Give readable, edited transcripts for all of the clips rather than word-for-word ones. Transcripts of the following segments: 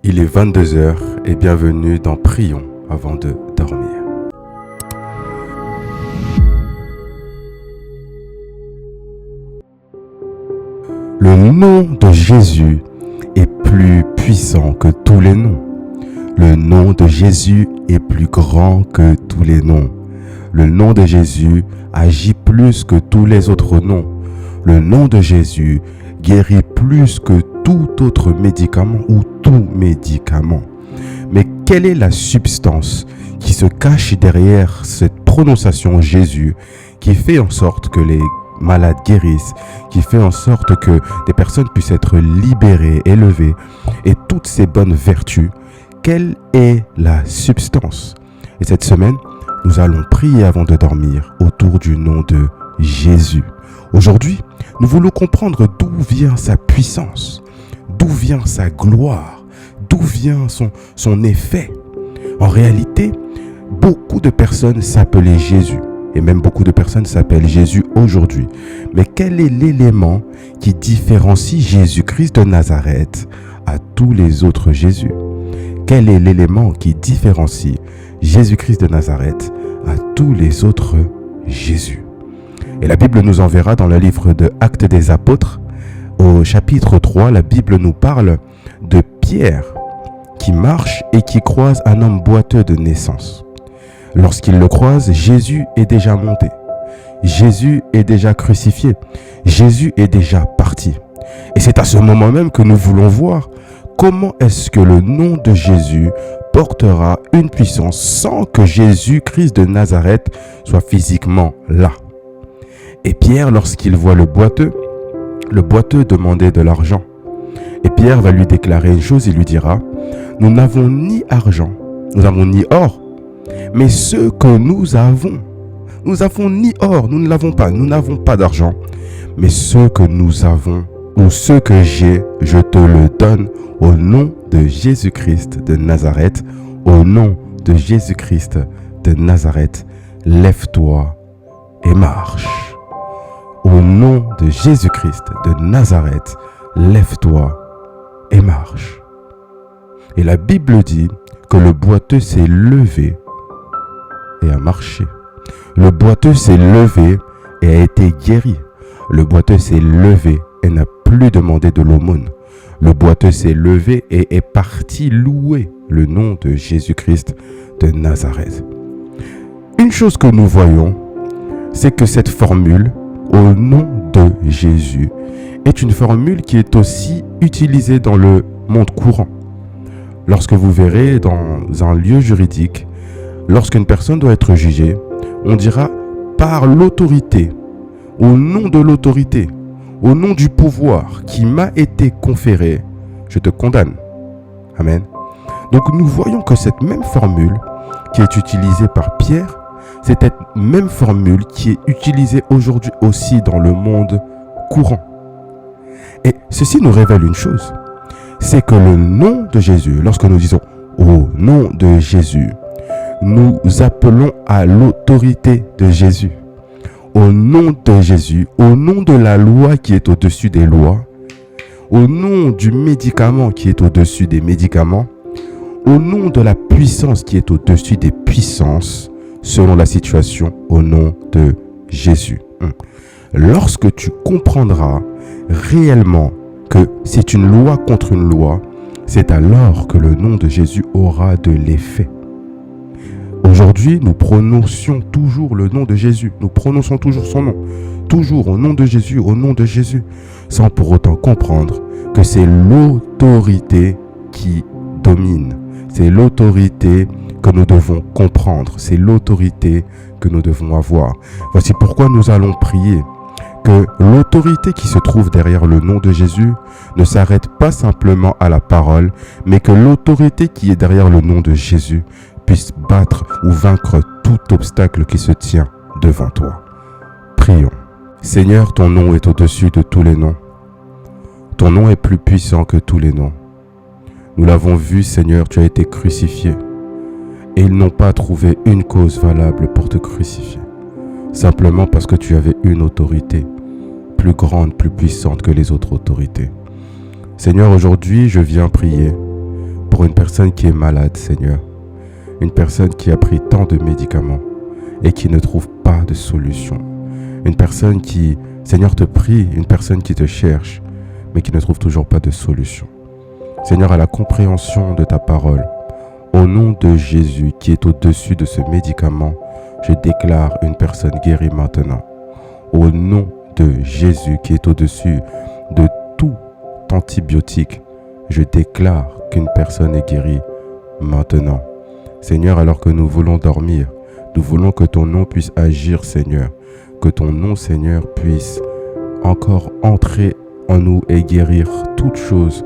Il est 22 heures et bienvenue dans Prions avant de dormir. Le nom de Jésus est plus puissant que tous les noms. Le nom de Jésus est plus grand que tous les noms. Le nom de Jésus agit plus que tous les autres noms. Le nom de Jésus guérit plus que tout autre médicament ou tout médicament. Mais quelle est la substance qui se cache derrière cette prononciation Jésus, qui fait en sorte que les malades guérissent, qui fait en sorte que des personnes puissent être libérées, élevées, et toutes ces bonnes vertus? Quelle est la substance? Et cette semaine, nous allons prier avant de dormir autour du nom de Jésus. Aujourd'hui, nous voulons comprendre d'où vient sa puissance, d'où vient sa gloire, d'où vient son effet. En réalité, beaucoup de personnes s'appelaient Jésus, et même beaucoup de personnes s'appellent Jésus aujourd'hui. Mais quel est l'élément qui différencie Jésus-Christ de Nazareth à tous les autres Jésus? Quel est l'élément qui différencie Jésus-Christ de Nazareth à tous les autres Jésus? Et la Bible nous enverra dans le livre de Actes des Apôtres, au chapitre 3, la Bible nous parle de Pierre qui marche et qui croise un homme boiteux de naissance. Lorsqu'il le croise, Jésus est déjà monté. Jésus est déjà crucifié. Jésus est déjà parti. Et c'est à ce moment même que nous voulons voir comment est-ce que le nom de Jésus portera une puissance sans que Jésus-Christ de Nazareth soit physiquement là. Et Pierre, lorsqu'il voit le boiteux demandait de l'argent. Et Pierre va lui déclarer une chose, il lui dira: nous n'avons ni argent, nous n'avons ni or, mais ce que nous avons ni or, nous ne l'avons pas, nous n'avons pas d'argent, mais ce que nous avons, ou ce que j'ai, je te le donne au nom de Jésus-Christ de Nazareth. Au nom de Jésus-Christ de Nazareth, lève-toi et marche. Au nom de Jésus-Christ de Nazareth, lève-toi et marche. Et la Bible dit que le boiteux s'est levé et a marché. Le boiteux s'est levé et a été guéri. Le boiteux s'est levé et n'a plus demandé de l'aumône. Le boiteux s'est levé et est parti louer le nom de Jésus-Christ de Nazareth. Une chose que nous voyons, c'est que cette formule, au nom de Jésus, est une formule qui est aussi utilisée dans le monde courant. Lorsque vous verrez dans un lieu juridique, lorsqu'une personne doit être jugée, on dira par l'autorité, au nom de l'autorité, au nom du pouvoir qui m'a été conféré, je te condamne. Amen. Donc nous voyons que cette même formule qui est utilisée par Pierre, c'est cette même formule qui est utilisée aujourd'hui aussi dans le monde courant. Et ceci nous révèle une chose, c'est que le nom de Jésus, lorsque nous disons au nom de Jésus, nous appelons à l'autorité de Jésus. Au nom de Jésus, au nom de la loi qui est au-dessus des lois, au nom du médicament qui est au-dessus des médicaments, au nom de la puissance qui est au-dessus des puissances, selon la situation, au nom de Jésus. Lorsque tu comprendras réellement que c'est une loi contre une loi, c'est alors que le nom de Jésus aura de l'effet. Aujourd'hui, nous prononcions toujours le nom de Jésus. Nous prononçons toujours son nom. Toujours au nom de Jésus, sans pour autant comprendre que c'est l'autorité qui domine. C'est l'autorité que nous devons comprendre. C'est l'autorité que nous devons avoir. Voici pourquoi nous allons prier que l'autorité qui se trouve derrière le nom de Jésus ne s'arrête pas simplement à la parole, mais que l'autorité qui est derrière le nom de Jésus puisse battre ou vaincre tout obstacle qui se tient devant toi. Prions. Seigneur, ton nom est au-dessus de tous les noms. Ton nom est plus puissant que tous les noms. Nous l'avons vu, Seigneur, tu as été crucifié. Et ils n'ont pas trouvé une cause valable pour te crucifier. Simplement parce que tu avais une autorité plus grande, plus puissante que les autres autorités. Seigneur, aujourd'hui, je viens prier personne qui est malade, Seigneur. Une personne qui a pris tant de médicaments et qui ne trouve pas de solution. Une personne qui, Seigneur, te prie, une personne qui te cherche, mais qui ne trouve toujours pas de solution. Seigneur, à la compréhension de ta parole, au nom de Jésus qui est au-dessus de ce médicament, je déclare une personne guérie maintenant. Au nom de Jésus qui est au-dessus de tout antibiotique, je déclare qu'une personne est guérie maintenant. Seigneur, alors que nous voulons dormir, nous voulons que ton nom puisse agir, Seigneur. Que ton nom, Seigneur, puisse encore entrer en nous et guérir toute chose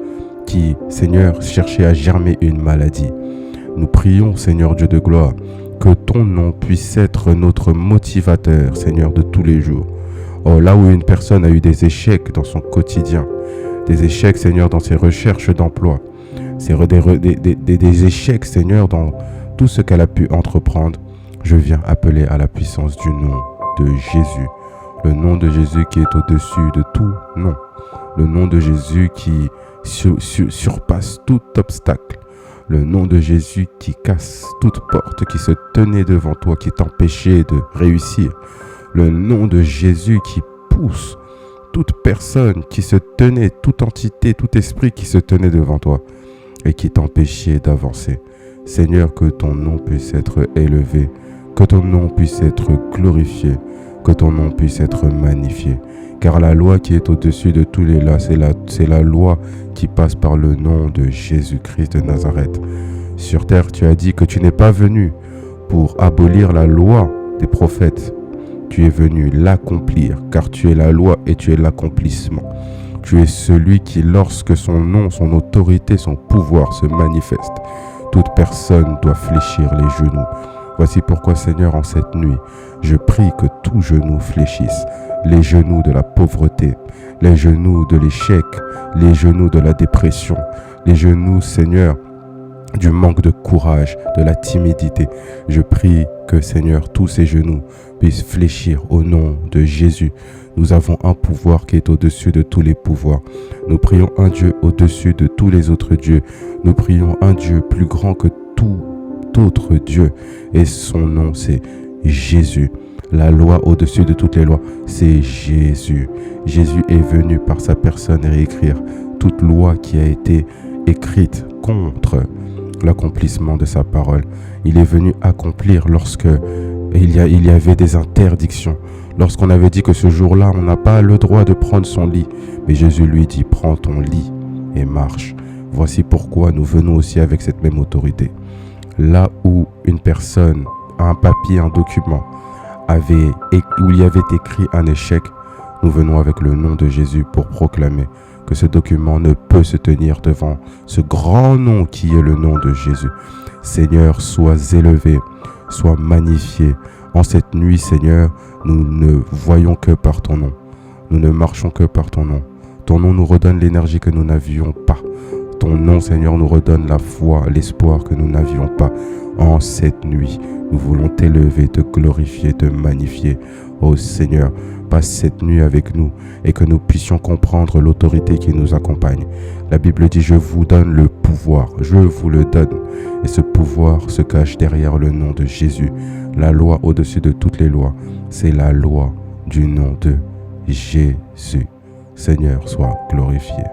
qui, Seigneur, cherchait à germer une maladie. Nous prions, Seigneur Dieu de gloire, que ton nom puisse être notre motivateur, Seigneur, de tous les jours. Oh, là où une personne a eu des échecs dans son quotidien, des échecs, Seigneur, dans ses recherches d'emploi, des échecs, Seigneur, dans tout ce qu'elle a pu entreprendre, je viens appeler à la puissance du nom de Jésus. Le nom de Jésus qui est au-dessus de tout nom. Le nom de Jésus qui surpasse tout obstacle. Le nom de Jésus qui casse toute porte qui se tenait devant toi, qui t'empêchait de réussir. Le nom de Jésus qui pousse toute personne qui se tenait, toute entité, tout esprit qui se tenait devant toi et qui t'empêchait d'avancer. Seigneur, que ton nom puisse être élevé, que ton nom puisse être glorifié, que ton nom puisse être magnifié. Car la loi qui est au-dessus de tous les lois, c'est la loi qui passe par le nom de Jésus-Christ de Nazareth. Sur terre, tu as dit que tu n'es pas venu pour abolir la loi des prophètes. Tu es venu l'accomplir, car tu es la loi et tu es l'accomplissement. Tu es celui qui, lorsque son nom, son autorité, son pouvoir se manifeste, toute personne doit fléchir les genoux. Voici pourquoi, Seigneur, en cette nuit, je prie que tout genou fléchisse. Les genoux de la pauvreté, les genoux de l'échec, les genoux de la dépression, les genoux, Seigneur, du manque de courage, de la timidité. Je prie que, Seigneur, tous ces genoux puissent fléchir au nom de Jésus. Nous avons un pouvoir qui est au-dessus de tous les pouvoirs. Nous prions un Dieu au-dessus de tous les autres dieux. Nous prions un Dieu plus grand que tout autre Dieu. Et son nom, c'est Jésus. La loi au-dessus de toutes les lois, c'est Jésus. Jésus est venu par sa personne réécrire toute loi qui a été écrite contre l'accomplissement de sa parole. Il est venu accomplir lorsque il y avait des interdictions. Lorsqu'on avait dit que ce jour-là, on n'a pas le droit de prendre son lit. Mais Jésus lui dit, prends ton lit et marche. Voici pourquoi nous venons aussi avec cette même autorité. Là où une personne a un papier, un document, où il y avait écrit un échec, nous venons avec le nom de Jésus pour proclamer que ce document ne peut se tenir devant ce grand nom qui est le nom de Jésus. Seigneur, sois élevé, sois magnifié. En cette nuit, Seigneur, nous ne voyons que par ton nom. Nous ne marchons que par ton nom. Ton nom nous redonne l'énergie que nous n'avions pas. Ton nom, Seigneur, nous redonne la foi, l'espoir que nous n'avions pas. En cette nuit, nous voulons t'élever, te glorifier, te magnifier. Oh Seigneur, passe cette nuit avec nous et que nous puissions comprendre l'autorité qui nous accompagne. La Bible dit, je vous donne le pouvoir, je vous le donne. Et ce pouvoir se cache derrière le nom de Jésus. La loi au-dessus de toutes les lois, c'est la loi du nom de Jésus. Seigneur, sois glorifié.